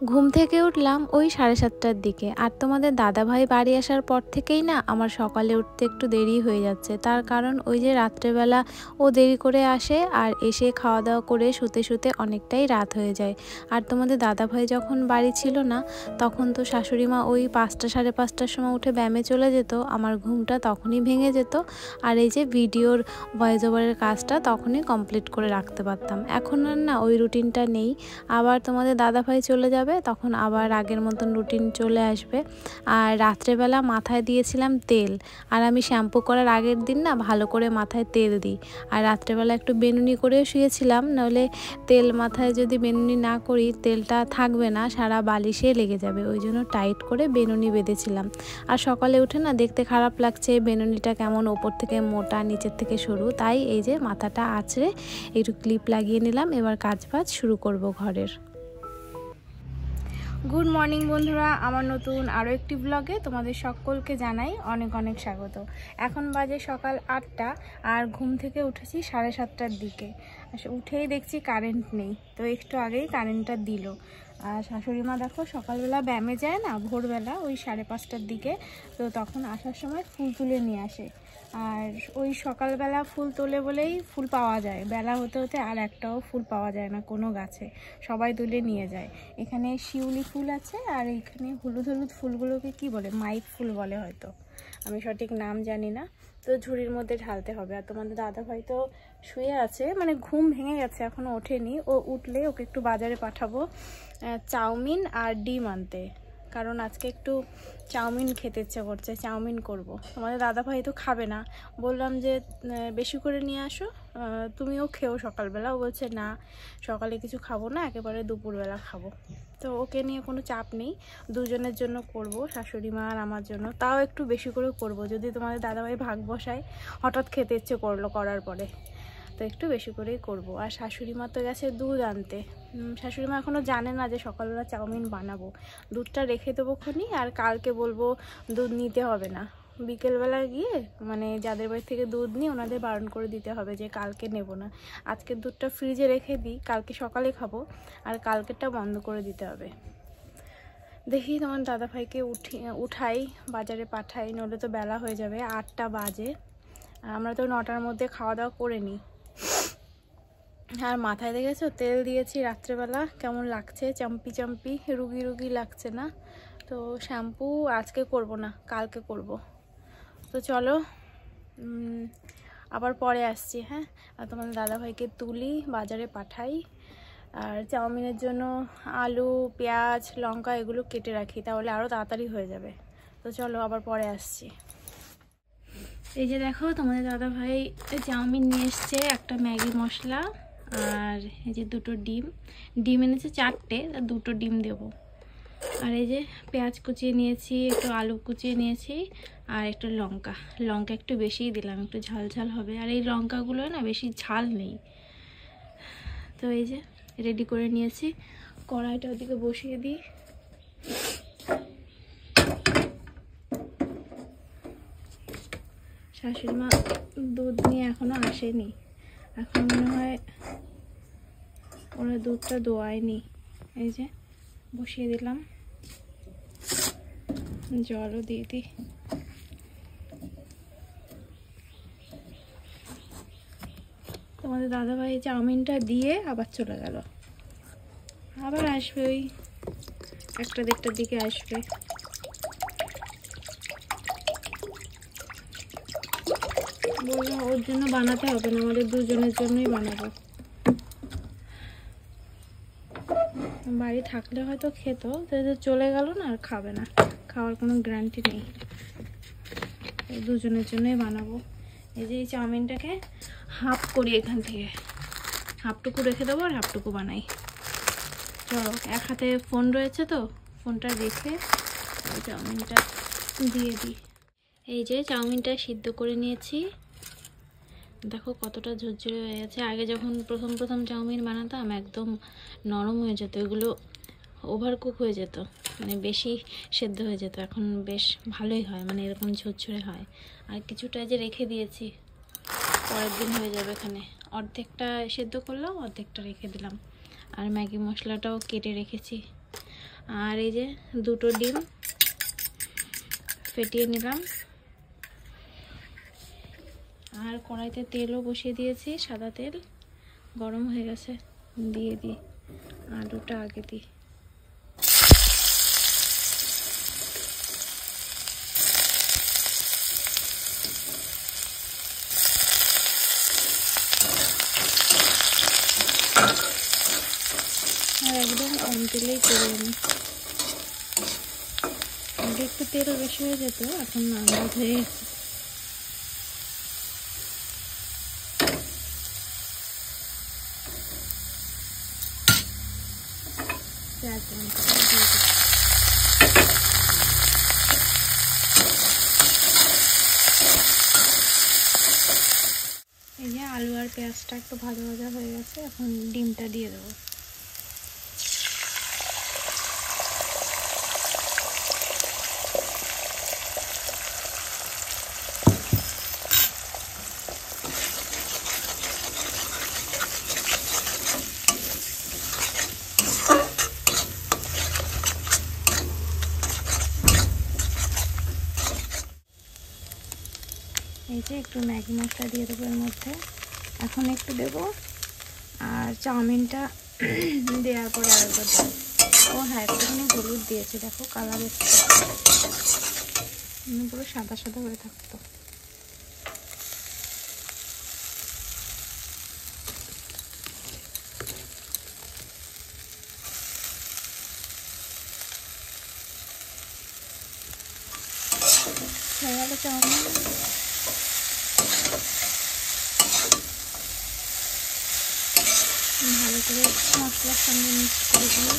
ঘুম থেকে উঠলাম ওই 7:30টার দিকে। আর তোমাদের দাদাভাই বাড়ি আসার পর থেকেই না আমার সকালে উঠতে একটু দেরি হয়ে যাচ্ছে। তার কারণ ওই যে রাত্রেবেলা ও দেরি করে আসে আর এসে খাওয়া দাওয়া করে শুতে শুতে অনেকটাই রাত হয়ে যায়। আর তোমাদের দাদাভাই যখন বাড়ি ছিল না তখন তো শাশুড়ি মা ওই 5টা 5:30টার সময় উঠে ব্যায়ামে চলে যেত, আমার ঘুমটা তখনই ভেঙে যেত। আর এই যে ভিডিওর ভয়েস ওভারের কাজটা তখনই কমপ্লিট করে রাখতে পারতাম। এখন আর না ওই রুটিনটা নেই। আবার তোমাদের দাদাভাই চলে যাবে তখন আবার আগের মতন রুটিন চলে আসবে। আর রাত্রেবেলা মাথায় দিয়েছিলাম তেল, আর আমি শ্যাম্পু করার আগের দিন না ভালো করে মাথায় তেল দিই। আর রাত্রেবেলা একটু বেনুনি করেও শুয়েছিলাম, নাহলে তেল মাথায় যদি বেনুনি না করি তেলটা থাকবে না, সারা বালিশে লেগে যাবে। ওই জন্য টাইট করে বেনুনি বেঁধেছিলাম। আর সকালে উঠে না দেখতে খারাপ লাগছে, বেনুনিটা কেমন ওপর থেকে মোটা নিচের থেকে সরু, তাই এই যে মাথাটা আঁচড়ে একটু ক্লিপ লাগিয়ে নিলাম। এবার কাজবাজ শুরু করব ঘরের। গুড মর্নিং বন্ধুরা, আমার নতুন আরও একটি ব্লগে তোমাদের সকলকে জানাই অনেক অনেক স্বাগত। এখন বাজে সকাল 8টা আর ঘুম থেকে উঠেছি 7:30টার দিকে। উঠেই দেখছি কারেন্ট নেই, তো একটু আগেই কারেন্টটা দিল। আর শাশুড়ি মা দেখো সকালবেলা ব্যায়ামে যায় না, ভোরবেলা ওই 5:30টার দিকে, তো তখন আসার সময় ফুল তুলে নিয়ে আসে। আর ওই সকালবেলা ফুল তোলে বলেই ফুল পাওয়া যায়, বেলা হতে হতে আর একটাও ফুল পাওয়া যায় না কোনো গাছে, সবাই তুলে নিয়ে যায়। এখানে শিউলি ফুল আছে আর এইখানে হলুদ হলুদ ফুলগুলোকে কি বলে, মাইক ফুল বলে হয়তো, আমি সঠিক নাম জানি না। তো ঝুড়ির মধ্যে ঢালতে হবে। আর তোমাদের দাদাভাই তো শুয়ে আছে, মানে ঘুম ভেঙে গেছে, এখনও ওঠেনি। ও উঠলে ওকে একটু বাজারে পাঠাবো চাউমিন আর ডিম আনতে, কারণ আজকে একটু চাউমিন খেতে ইচ্ছে করছে, চাউমিন করব। তোমাদের দাদাভাই তো খাবে না, বললাম যে বেশি করে নিয়ে আসো, তুমিও খেও সকালবেলা। ও বলছে না, সকালে কিছু খাবো না, একেবারে দুপুরবেলা খাবো। তো ওকে নিয়ে কোনো চাপ নেই, দুজনের জন্য করব, শাশুড়ি মা আর আমার জন্য। তাও একটু বেশি করে করব, যদি তোমাদের দাদাভাই ভাগ বসায় হঠাৎ খেতে ইচ্ছে করলো করার পরে, তো একটু বেশি করেই করব। আর শাশুড়ি মা তো গেছে দুধ আনতে। শাশুড়ি মা এখনও জানে না যে সকালবেলা চাউমিন বানাবো। দুধটা রেখে দেবো খনি, আর কালকে বলবো দুধ নিতে হবে না। বিকেলবেলা গিয়ে মানে যাদের বাড়ি থেকে দুধ নিই ওনাদের বারণ করে দিতে হবে যে কালকে নেব না। আজকের দুধটা ফ্রিজে রেখে দিই, কালকে সকালে খাবো, আর কালকেরটা বন্ধ করে দিতে হবে। দেখি তোমার দাদাভাইকে উঠাই, বাজারে পাঠাই, নইলে তো বেলা হয়ে যাবে, 8টা বাজে। আমরা তো 9টার মধ্যে খাওয়া দাওয়া করে নিই। আর মাথায় দেখেছো তেল দিয়েছি রাত্রেবেলা, কেমন লাগছে, চাম্পি চাম্পি, রুগী রুগী লাগছে না? তো শ্যাম্পু আজকে করব না, কালকে করব। তো চলো আবার পরে আসছি। হ্যাঁ, আর তোমাদের দাদাভাইকে তুলি, বাজারে পাঠাই। আর চাউমিনের জন্য আলু, পেঁয়াজ, লঙ্কা এগুলো কেটে রাখি, তাহলে আরও তাড়াতাড়ি হয়ে যাবে। তো চলো আবার পরে আসছি। এই যে দেখো তোমাদের দাদাভাই চাউমিন নিয়ে এসছে, একটা ম্যাগি মশলা, আর এই যে 2টো ডিম এনেছে 4টে, আর 2টো ডিম দেবো। আর এই যে পেঁয়াজ কুচিয়ে নিয়েছি, একটু আলু কুচিয়ে নিয়েছি, আর একটু লঙ্কা একটু বেশিই দিলাম, একটু ঝাল ঝাল হবে। আর এই লঙ্কাগুলো না বেশি ঝাল নেই। তো এই যে রেডি করে নিয়েছি, কড়াইটা ওদিকে বসিয়ে দিই। শাশুড়ি মা দুধ নিয়ে এখনো আসেনি, এখন মনে হয় ওরা দুধটা দোয়ায়নি। এই যে বসিয়ে দিলাম, জলও দিয়ে দিই। তোমাদের দাদাভাই চাউমিনটা দিয়ে আবার চলে গেল, আবার আসবে ওই 1টা 1:30টার দিকে আসবে। বললাম ওর জন্য বানাতে হবে না, আমাদের দুজনের জন্যই বানাবো। বাড়ি থাকলে হয়তো খেত, তো চলে গেল না, আর খাবে না, খাওয়ার কোনো গ্যারান্টি নেই। দুজনের জন্যই বানাবো। এই যে এই চাউমিনটাকে হাফ করি, এখান থেকে হাফটুকু রেখে দেবো আর হাফটুকু বানাই। চলো, এক হাতে ফোন রয়েছে তো ফোনটা রেখে চাউমিনটা দিয়ে দিই। এই যে চাউমিনটা সিদ্ধ করে নিয়েছি, দেখো কতটা ঝরঝরে হয়ে গেছে। আগে যখন প্রথম চাউমিন বানাতাম একদম নরম হয়ে যেত, এগুলো ওভারকুক হয়ে যেত, মানে বেশি সেদ্ধ হয়ে যেত। এখন বেশ ভালোই হয়, মানে এরকম ঝরঝরে হয়। আর কিছুটা যে রেখে দিয়েছি, পরের দিন হয়ে যাবে। এখানে অর্ধেকটা সেদ্ধ করলাম, অর্ধেকটা রেখে দিলাম। আর ম্যাগি মশলাটাও কেটে রেখেছি, আর এই যে দুটো ডিম ফেটিয়ে নিলাম। আর কড়াইতে তেলও বসিয়ে দিয়েছি, সাদা তেল গরম হয়ে গেছে, দিয়ে দিই আলুটা আগে দিই। আর একদম কম তেলেই করে নিই, আগে একটু তেল বেশি হয়ে যেত, এখন আন্দাজ হয়ে গেছে। এই যে আলু আর পেঁয়াজটা একটু ভাজা ভাজা হয়ে গেছে, এখন ডিমটা দিয়ে দেবো। এই যে একটু ম্যাগি মশলা দিয়ে দেবো এর মধ্যে, এখন একটু দেবো। আর চাউমিনটা দেওয়ার পরে আরেকবার দেবো। ও হ্যাঁ, একটুখানি হলুদ দিয়েছে, দেখো কালার এসছে, পুরো সাদা সাদা হয়ে থাকতো। হয়ে গেল চাউমিন। ভালো করে মশলার সঙ্গে মিক্স করে দিয়ে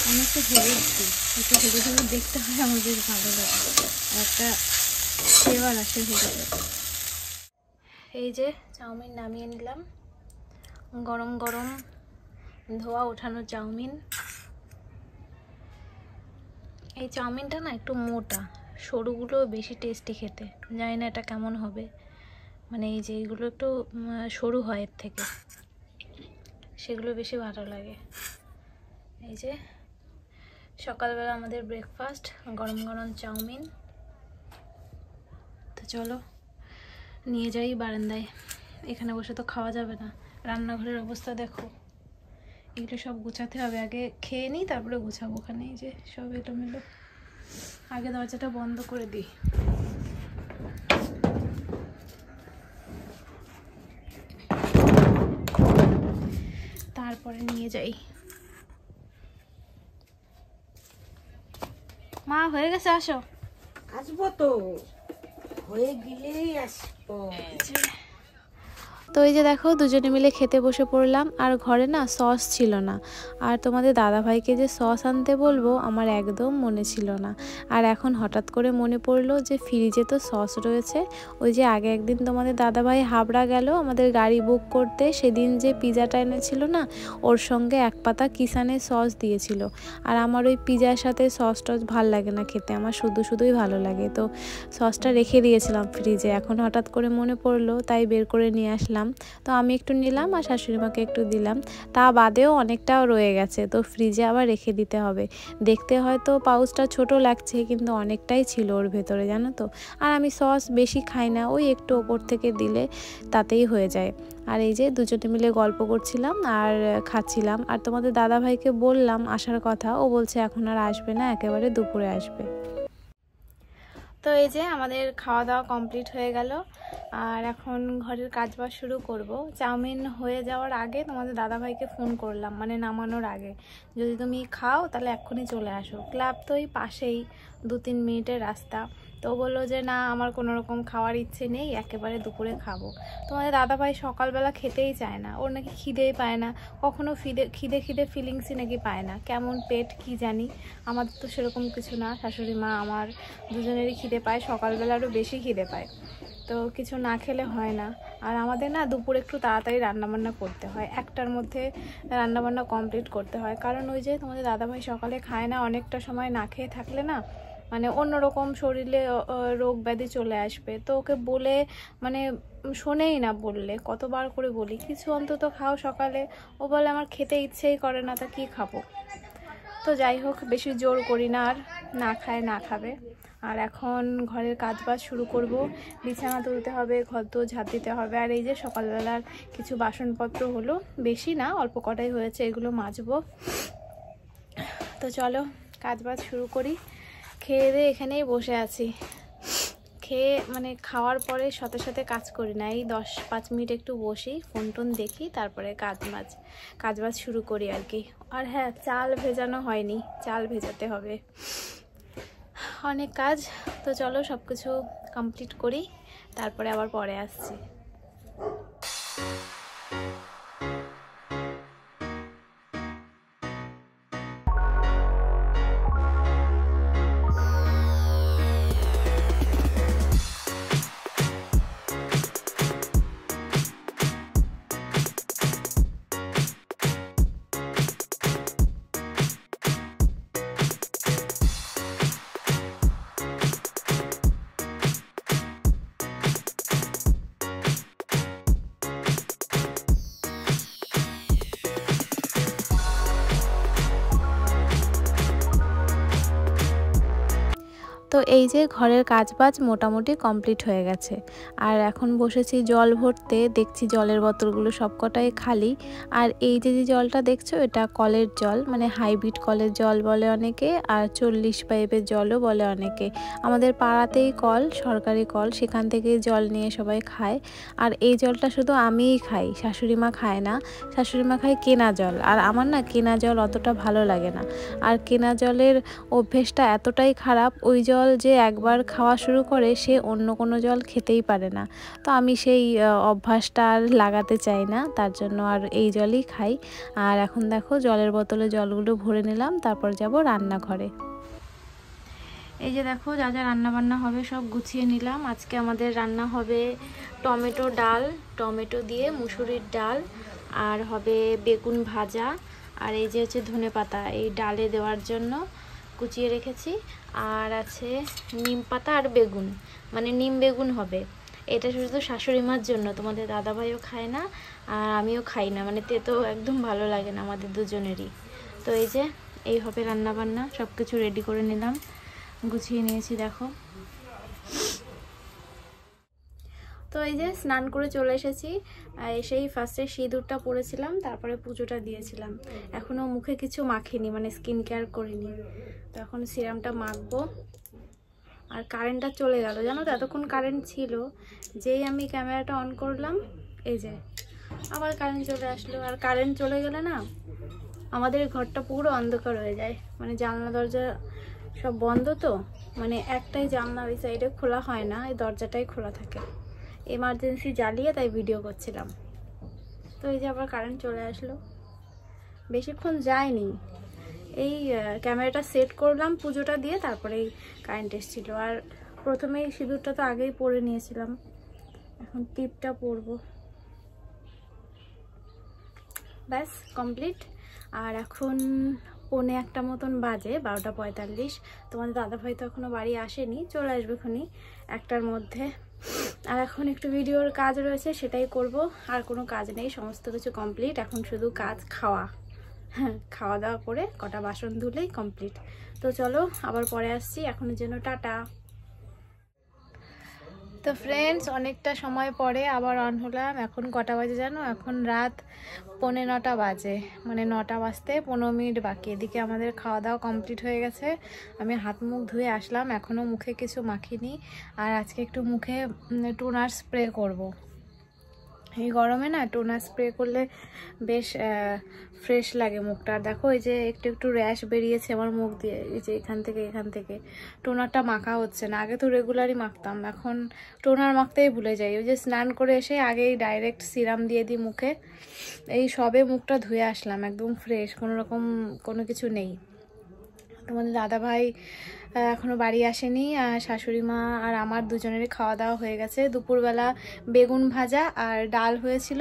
আমি একটু হলুদ দিই, একটু হলুদ হলুদ দেখতে হয়, আমার বেশ ভালো লাগে, আর একটা ফ্লেভার আসে হলুদের। এই যে চাউমিন নামিয়ে নিলাম, গরম গরম ধোয়া ওঠানো চাউমিন। এই চাউমিনটা না একটু মোটা, সরুগুলো বেশি টেস্টি খেতে, জানি না এটা কেমন হবে, মানে এই যে এইগুলো একটু সরু হয় এর থেকে, সেগুলো বেশি ভালো লাগে। এই যে সকালবেলা আমাদের ব্রেকফাস্ট, গরম গরম চাউমিন। তো চলো নিয়ে যাই বারান্দায়, এখানে বসে তো খাওয়া যাবে না, রান্নাঘরের অবস্থা দেখো, এগুলো সব গুছাতে হবে, আগে খেয়ে নিই তারপরে গুছাবো। ওখানে এই যে সব এলোমেলো, আগে দরজাটা বন্ধ করে দিই। তারপরে নিয়ে যাই। মা হয়ে গেছে, আসো। আসবো তো, হয়ে গেলেই আসবো। তো এই যে দেখো দুজনে মিলে খেতে বসে পড়লাম, আর ঘরে না সস ছিল না, আর তোমাদের দাদাভাইকে যে সস আনতে বলবো আমার একদম মনে ছিল না। আর এখন হঠাৎ করে মনে পড়লো যে ফ্রিজে তো সস রয়েছে, ওই যে আগে একদিন তোমাদের দাদাভাই হাবড়া গেল আমাদের গাড়ি বুক করতে, সেদিন যে পিজাটা এনেছিল না, ওর সঙ্গে এক পাতা কিষানের সস দিয়েছিল, আর আমার ওই পিজার সাথে সস টস ভাল লাগে না খেতে, আমার শুধুই ভালো লাগে। তো সসটা রেখে দিয়েছিলাম ফ্রিজে, এখন হঠাৎ করে মনে পড়লো তাই বের করে নিয়ে আসলাম। তো আমি একটু নিলাম আর শাশুড়ি মাকে একটু দিলাম, তা বাদেও অনেকটাও রয়ে গেছে, তো ফ্রিজে আবার রেখে দিতে হবে। দেখতে হয়তো পাউচটা ছোট লাগছে, কিন্তু অনেকটাই ছিল ওর ভেতরে, জানো তো। আর আমি সস বেশি খাই না, ওই একটু ওপর থেকে দিলে তাতেই হয়ে যায়। আর এই যে দুজনে মিলে গল্প করছিলাম আর খাচ্ছিলাম, আর তোমাদের দাদাভাইকে বললাম আসার কথা, ও বলছে এখন আর আসবে না, একেবারে দুপুরে আসবে। তো এই যে আমাদের খাওয়া দাওয়া কমপ্লিট হয়ে গেল, আর এখন ঘরের কাজবাজ শুরু করব। চাউমিন হয়ে যাওয়ার আগে তোমাদের দাদাভাইকে ফোন করলাম, মানে নামানোর আগে, যদি তুমি খাও তাহলে এক্ষুনি চলে আসো। ক্লাব তো এই পাশেই, 2-3 মিনিটের রাস্তা। তো বললো যে না, আমার কোনো রকম খাওয়ার ইচ্ছে নেই, একেবারে দুপুরে খাবো। তোমাদের দাদাভাই সকালবেলা খেতেই চায় না, ওর নাকি খিদেই পায় না, কখনো খিদে ফিলিংসই নাকি পায় না, কেমন পেট কি জানি। আমাদের তো সেরকম কিছু না, শাশুড়ি মা আমার দুজনেরই খিদে পায়, সকালবেলা আরও বেশি খিদে পায়, তো কিছু না খেলে হয় না। আর আমাদের না দুপুরে একটু তাড়াতাড়ি রান্নাবান্না করতে হয়, 1টার মধ্যে রান্নাবান্না কমপ্লিট করতে হয়, কারণ ওই যে তোমাদের দাদাভাই সকালে খায় না, অনেকটা সময় না খেয়ে থাকলে না মানে অন্যরকম শরীরে রোগ ব্যাধি চলে আসবে। তো ওকে বলে মানে শোনেই না, বললে কতবার করে বলি কিছু অন্তত খাও সকালে, ও বলে আমার খেতে ইচ্ছেই করে না, তা কি খাবো। তো যাই হোক, বেশি জোর করি না, আর না খায় না খাবে। আর এখন ঘরের কাজবাজ শুরু করব, বিছানা তুলতে হবে, ঘর তো ঝাঁপ দিতে হবে। আর এই যে সকালবেলার কিছু বাসনপত্র হলো, বেশি না, অল্প কটাই হয়েছে, এগুলো মাজবো। তো চলো কাজবাজ শুরু করি। খেয়ে দিয়ে এখানেই বসে আছি, খেয়ে মানে খাওয়ার পরে সাথে সাথে কাজ করি না, এই 10-5 মিনিট একটু বসি, ফোন টোন দেখি, তারপরে কাজবাজ শুরু করি আর কি। আর হ্যাঁ, চাল ভেজানো হয়নি, চাল ভেজাতে হবে, অনেক কাজ। তো চলো সব কিছু কমপ্লিট করি, তারপরে আবার পরে আসছি। তো এই যে ঘরের কাজবাজ মোটামুটি কমপ্লিট হয়ে গেছে। আর এখন বসেছি জল ভরতে, দেখছি জলের বোতলগুলো সবকটাই খালি। আর এই যে জলটা দেখছো, এটা কলের জল, মানে হাইব্রিড কলের জল বলে অনেকে, আর 40 পাইপের জলও বলে অনেকে। আমাদের পাড়াতেই কল, সরকারি কল, সেখান থেকে জল নিয়ে সবাই খায়। আর এই জলটা শুধু আমিই খাই, শাশুড়ি মা খায় না, শাশুড়ি মা খায় কেনা জল। আর আমার না কেনা জল অতটা ভালো লাগে না, আর কেনা জলের অভ্যেসটা এতটাই খারাপ, ওই জল যে একবার খাওয়া শুরু করে সে অন্য কোনো জল খেতেই পারে না। তো আমি সেই অভ্যাসটা আর লাগাতে চাই না, তার জন্য আর এই জলই খাই। আর এখন দেখো জলের বোতলে জলগুলো ভরে নিলাম, তারপর যাব রান্নাঘরে। এই যে দেখো যা যা রান্না বান্না হবে সব গুছিয়ে নিলাম। আজকে আমাদের রান্না হবে টমেটো ডাল, টমেটো দিয়ে মুসুরির ডাল, আর হবে বেগুন ভাজা, আর এই যে হচ্ছে ধনেপাতা এই ডালে দেওয়ার জন্য কুচিয়ে রেখেছি, আর আছে নিম পাতা আর বেগুন, মানে নিম বেগুন হবে। এটা শুধু শাশুড়ি মার জন্য, তোমাদের দাদাভাইও খায় না আর আমিও খাই না, মানে তেতো একদম ভালো লাগে না আমাদের দুজনেরই। তো এই যে এই হবে রান্না বান্না, সব কিছু রেডি করে নিলাম, গুছিয়ে নিয়েছি দেখো। তো এই যে স্নান করে চলে এসেছি, এসেই ফার্স্টে সিঁদুরটা পরেছিলাম, তারপরে পুজোটা দিয়েছিলাম। এখনও মুখে কিছু মাখিনি, মানে স্কিন কেয়ার করিনি, তো এখন সিরামটা মাখবো। আর কারেন্টটা চলে গেল জানো তো, এতক্ষণ কারেন্ট ছিল, যেই আমি ক্যামেরাটা অন করলাম এই যে আবার কারেন্ট চলে আসলো। আর কারেন্ট চলে গেলে না আমাদের ঘরটা পুরো অন্ধকার হয়ে যায়, মানে জানলা দরজা সব বন্ধ, তো মানে একটাই জানলা ওই সাইডে খোলা হয় না, এই দরজাটাই খোলা থাকে। এমার্জেন্সি জ্বালিয়ে তাই ভিডিও করছিলাম। তো এই যে আবার কারেন্ট চলে আসলো, বেশিক্ষণ যায়নি, এই ক্যামেরাটা সেট করলাম পুজোটা দিয়ে, তারপরে এই কারেন্ট এসেছিল। আর প্রথমেই সিঁদুরটা তো আগেই পরে নিয়েছিলাম, এখন টিপটা পরবো, ব্যাস কমপ্লিট। আর এখন 1:45 মতন বাজে, 12:45। তোমাদের দাদাভাই তো এখনও বাড়ি আসেনি, চলে আসবে এখনই 1টার মধ্যে। আর এখন একটু ভিডিওর কাজ রয়েছে, সেটাই করব, আর কোনো কাজ নেই, সমস্ত কিছু কমপ্লিট। এখন শুধু কাজ খাওয়া, হ্যাঁ খাওয়া দাওয়া করে কটা বাসন ধুলেই কমপ্লিট। তো চলো আবার পরে আসছি, এখনের জন্য টাটা। তো ফ্রেন্ডস, অনেকটা সময় পরে আবার অন হলাম। এখন কটা বাজে জানো, এখন রাত 9:45 বাজে, মানে 9টা বাজতে 15 মিনিট বাকি। এদিকে আমাদের খাওয়া দাওয়া কমপ্লিট হয়ে গেছে, আমি হাত মুখ ধুয়ে আসলাম, এখনও মুখে কিছু মাখিনি। আর আজকে একটু মুখে টোনার স্প্রে করব। এই গরমে না টোনার স্প্রে করলে বেশ ফ্রেশ লাগে মুখটা। আর দেখো এই যে একটু একটু র্যাশ বেরিয়েছে আমার মুখ দিয়ে, এই যে এখান থেকে টোনারটা মাখা হচ্ছে না। আগে তো রেগুলারই মাখতাম, এখন টোনার মাখতেই ভুলে যাই। ওই যে স্নান করে এসে আগেই ডাইরেক্ট সিরাম দিয়ে দিই মুখে। এই সবে মুখটা ধুয়ে আসলাম, একদম ফ্রেশ, কোনো কিছু নেই। তোমাদের দাদাভাই এখনও বাড়ি আসেনি, আর শাশুড়ি মা আর আমার দুজনেরই খাওয়া দাওয়া হয়ে গেছে। দুপুরবেলা বেগুন ভাজা আর ডাল হয়েছিল,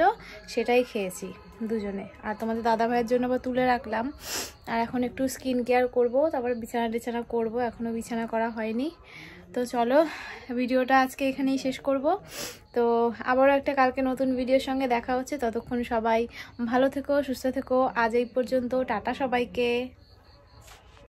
সেটাই খেয়েছি দুজনে। আর তোমাদের দাদাভাইয়ের জন্য আবার তুলে রাখলাম। আর এখন একটু স্কিন কেয়ার করবো, তারপরে বিছানা করবো, এখনও বিছানা করা হয়নি। তো চলো ভিডিওটা আজকে এখানেই শেষ করব। তো আবারও একটা কালকে নতুন ভিডিওর সঙ্গে দেখা হচ্ছে, ততক্ষণ সবাই ভালো থেকো, সুস্থ থেকো। আজ এই পর্যন্ত, টাটা সবাইকে।